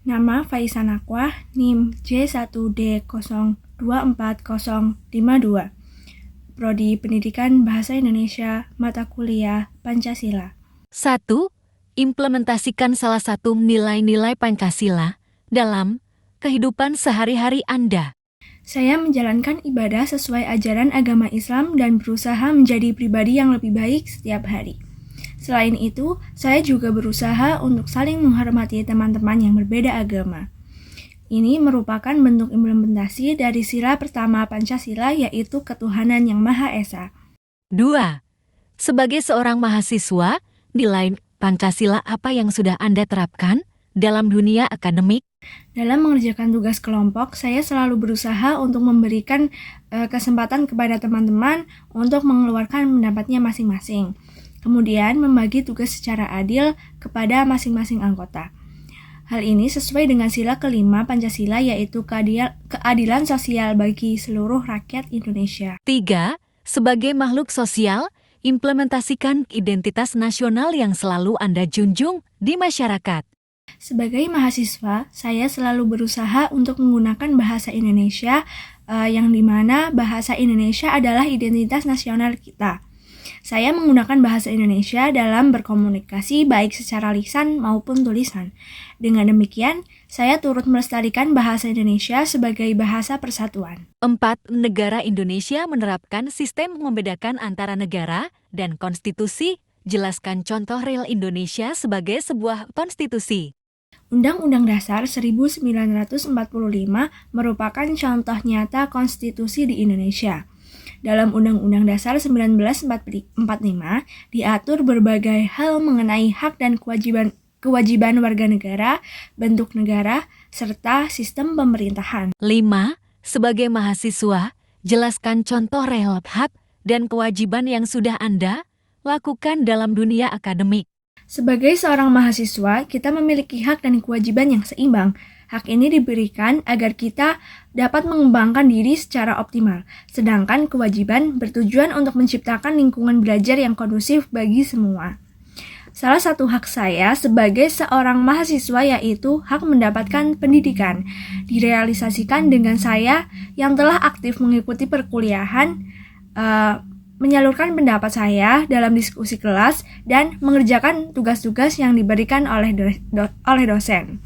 Nama Faiza Naqwah, NIM J1D024052, Prodi Pendidikan Bahasa Indonesia, Mata Kuliah Pancasila. 1. Implementasikan salah satu nilai-nilai Pancasila dalam kehidupan sehari-hari Anda. Saya menjalankan ibadah sesuai ajaran agama Islam dan berusaha menjadi pribadi yang lebih baik setiap hari. Selain itu, saya juga berusaha untuk saling menghormati teman-teman yang berbeda agama. Ini merupakan bentuk implementasi dari sila pertama Pancasila, yaitu ketuhanan yang Maha Esa. 2. Sebagai seorang mahasiswa, nilai Pancasila apa yang sudah Anda terapkan dalam dunia akademik? Dalam mengerjakan tugas kelompok, saya selalu berusaha untuk memberikan kesempatan kepada teman-teman untuk mengeluarkan pendapatnya masing-masing. Kemudian membagi tugas secara adil kepada masing-masing anggota. Hal ini sesuai dengan sila kelima Pancasila, yaitu keadilan sosial bagi seluruh rakyat Indonesia. 3. Sebagai makhluk sosial, implementasikan identitas nasional yang selalu Anda junjung di masyarakat. Sebagai mahasiswa, saya selalu berusaha untuk menggunakan bahasa Indonesia, yang dimana bahasa Indonesia adalah identitas nasional kita. Saya menggunakan bahasa Indonesia dalam berkomunikasi baik secara lisan maupun tulisan. Dengan demikian, saya turut melestarikan bahasa Indonesia sebagai bahasa persatuan. 4. Negara Indonesia menerapkan sistem membedakan antara negara dan konstitusi. Jelaskan contoh real Indonesia sebagai sebuah konstitusi. Undang-Undang Dasar 1945 merupakan contoh nyata konstitusi di Indonesia. Dalam Undang-Undang Dasar 1945 diatur berbagai hal mengenai hak dan kewajiban warga negara, bentuk negara, serta sistem pemerintahan. 5. Sebagai mahasiswa, jelaskan contoh real hak dan kewajiban yang sudah Anda lakukan dalam dunia akademik. Sebagai seorang mahasiswa, kita memiliki hak dan kewajiban yang seimbang. Hak ini diberikan agar kita dapat mengembangkan diri secara optimal, sedangkan kewajiban bertujuan untuk menciptakan lingkungan belajar yang kondusif bagi semua. Salah satu hak saya sebagai seorang mahasiswa yaitu hak mendapatkan pendidikan, direalisasikan dengan saya yang telah aktif mengikuti perkuliahan, menyalurkan pendapat saya dalam diskusi kelas, dan mengerjakan tugas-tugas yang diberikan oleh dosen.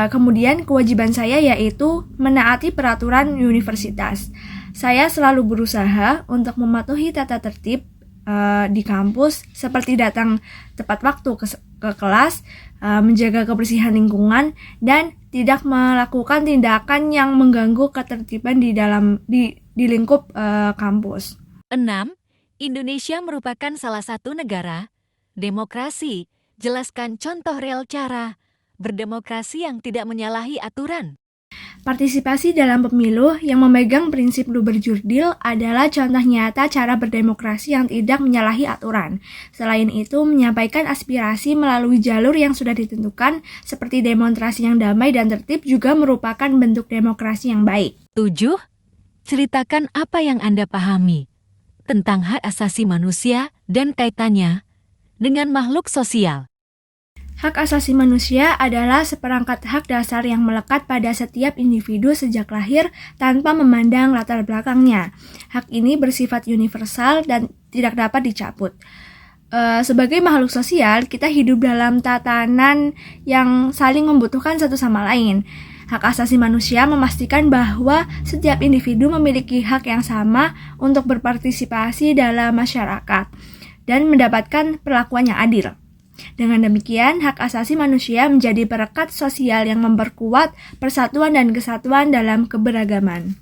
Kemudian kewajiban saya yaitu menaati peraturan universitas. Saya selalu berusaha untuk mematuhi tata tertib di kampus, seperti datang tepat waktu ke kelas, menjaga kebersihan lingkungan, dan tidak melakukan tindakan yang mengganggu ketertiban di lingkup kampus. 6. Indonesia merupakan salah satu negara demokrasi. Jelaskan contoh real cara berdemokrasi yang tidak menyalahi aturan. Partisipasi dalam pemilu yang memegang prinsip berjurdil adalah contoh nyata cara berdemokrasi yang tidak menyalahi aturan. Selain itu, menyampaikan aspirasi melalui jalur yang sudah ditentukan, seperti demonstrasi yang damai dan tertib, juga merupakan bentuk demokrasi yang baik. 7. Ceritakan apa yang Anda pahami tentang hak asasi manusia dan kaitannya dengan makhluk sosial. Hak asasi manusia adalah seperangkat hak dasar yang melekat pada setiap individu sejak lahir tanpa memandang latar belakangnya. Hak ini bersifat universal dan tidak dapat dicabut. Sebagai makhluk sosial, kita hidup dalam tatanan yang saling membutuhkan satu sama lain. Hak asasi manusia memastikan bahwa setiap individu memiliki hak yang sama untuk berpartisipasi dalam masyarakat dan mendapatkan perlakuan yang adil. Dengan demikian, hak asasi manusia menjadi perekat sosial yang memperkuat persatuan dan kesatuan dalam keberagaman.